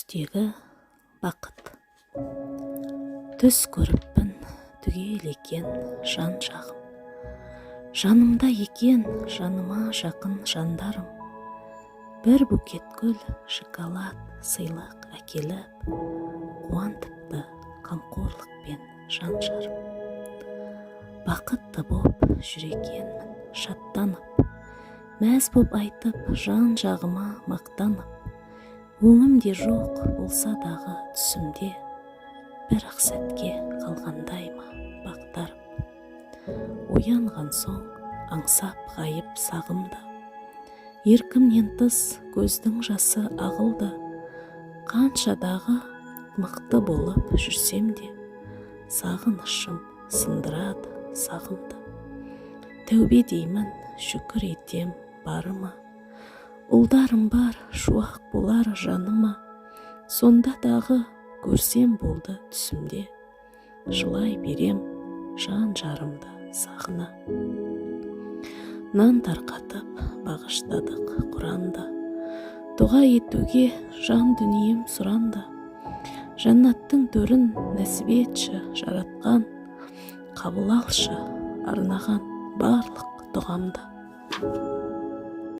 түстегі бақыт. Түс көріппін түгел екен жан жағым. Жанымда екен жаныма жақын жандарым. Бір букет гүл шоколад сыйлық әкеліп, қуантыпты қамқорлықпен жан жарым. Бақытты боп жүрекенмін шаттанып, мәз боп айтып жан жағыма мақтанып. Өңімде жоқ болса дағы түсімде, бір-ақ сәтке қалғандай ма бақтарым. Оянған соң аңсап ғайып сағымды, еркімнен тыс көздің жасы ағылды. Қаншадағы мықты болып жүрсем де, сағынышым сындырады сағымды. Тәубе деймін, шүкір етем барыма. Ұлдарым бар, шуақ болар жаныма. Сонда дағы көрсем болды түсімде, жылай берем жан жарымды сағына. Нан тарқатып бағыштадық Құранда, дұға етуге жан дүнием сұранды. Жаннаттың төрін нәсіп етші жаратқан, қабыл алшы арнаған барлық дұғамды.